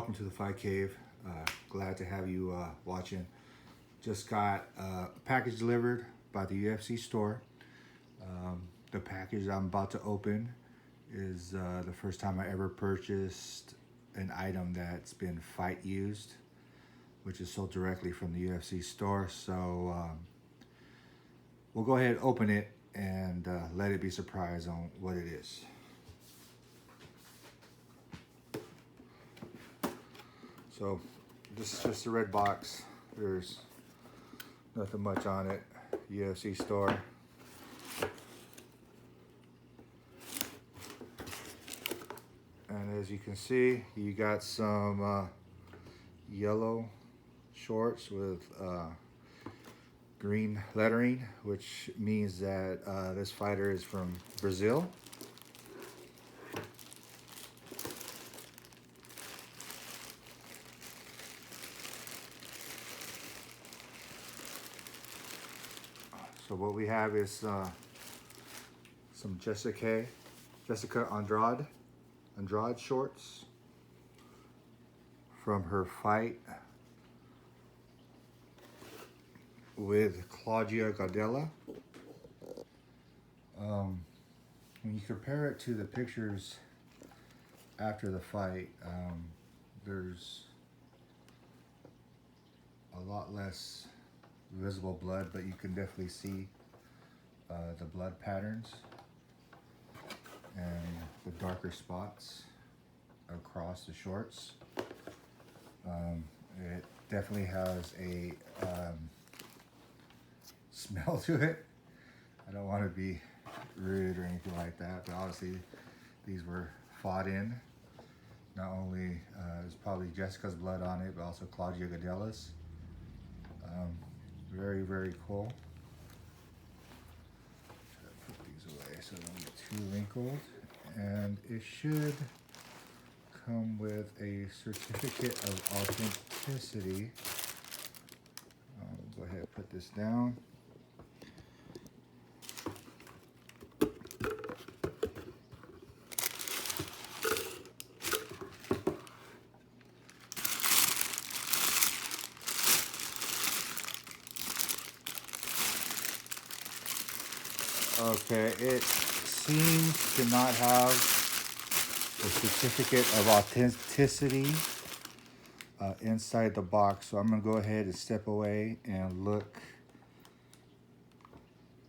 welcome to the Fight Cave. Glad to have you watching. Just got a package delivered by the UFC Store. The package I'm about to open is the first time I ever purchased an item that's been fight used, which is sold directly from the UFC Store. So we'll go ahead and open it and let it be surprised on what it is. So this is just a red box. There's nothing much on it. UFC Store. And as you can see, you got some yellow shorts with green lettering, which means that this fighter is from Brazil. So what we have is some Jessica Andrade shorts from her fight with Claudia Gadelha. When you compare it to the pictures after the fight, there's a lot less visible blood, but you can definitely see the blood patterns and the darker spots across the shorts. It definitely has a smell to it. I don't want to be rude or anything like that, but obviously these were fought in. Not only there's probably Jessica's blood on it, but also Claudia Gadelha's. Very, very cool. Put these away so they don't get too wrinkled. And it should come with a certificate of authenticity. Go ahead and put this down. Okay, it seems to not have a certificate of authenticity inside the box, so I'm going to go ahead and step away and look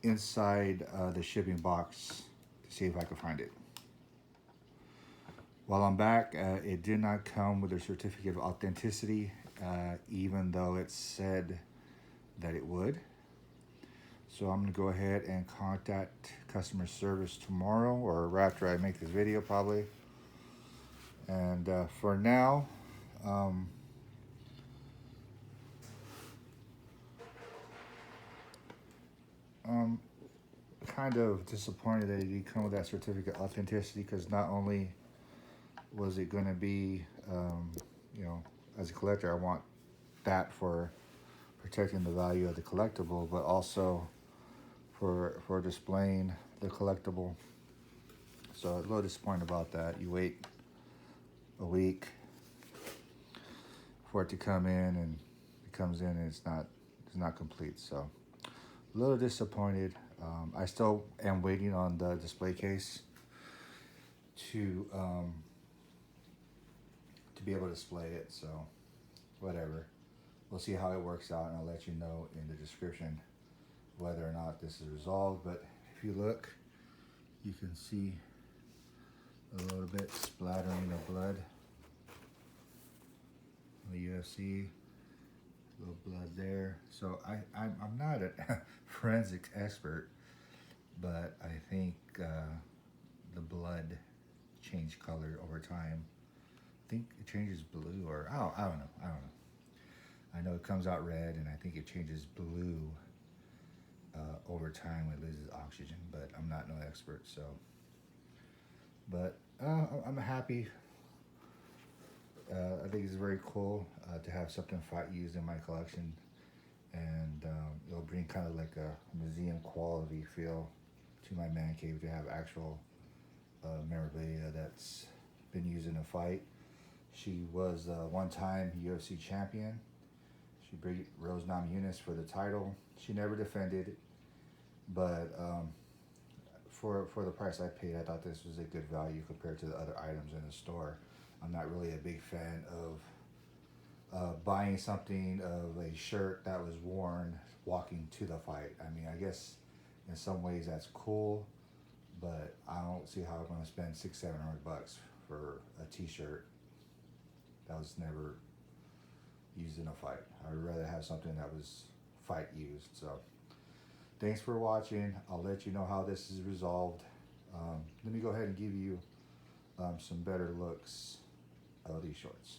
inside the shipping box to see if I can find it. While I'm back, it did not come with a certificate of authenticity, even though it said that it would. So I'm gonna go ahead and contact customer service tomorrow or after I make this video probably. And for now, I'm kind of disappointed that it didn't come with that certificate of authenticity, because not only was it gonna be, you know, as a collector, I want that for protecting the value of the collectible, but also for displaying the collectible. So a little disappointed about that. You wait a week for it to come in, and it comes in and it's not complete. So a little disappointed. I still am waiting on the display case to be able to display it. So whatever, we'll see how it works out, and I'll let you know in the description whether or not this is resolved. But if you look, you can see a little bit splattering of blood on the UFC, a little blood there. So I'm not a forensics expert, but I think the blood changed color over time. I think it changes blue, or I don't know. I know it comes out red, and I think it changes blue over time when it loses oxygen, but I'm not no expert. So, but I'm happy. I think it's very cool to have something fight used in my collection, and it'll bring kind of like a museum quality feel to my man cave to have actual memorabilia that's been used in a fight. She was a one-time UFC champion. She beat Rose Namajunas for the title. She never defended it, but for the price I paid, I thought this was a good value compared to the other items in the store. I'm not really a big fan of buying something of a shirt that was worn walking to the fight. I mean, I guess in some ways that's cool, but I don't see how I'm going to spend $600-700 for a T-shirt that was never used in a fight. I would rather have something that was fight used. So thanks for watching. I'll let you know how this is resolved. Let me go ahead and give you some better looks of these shorts.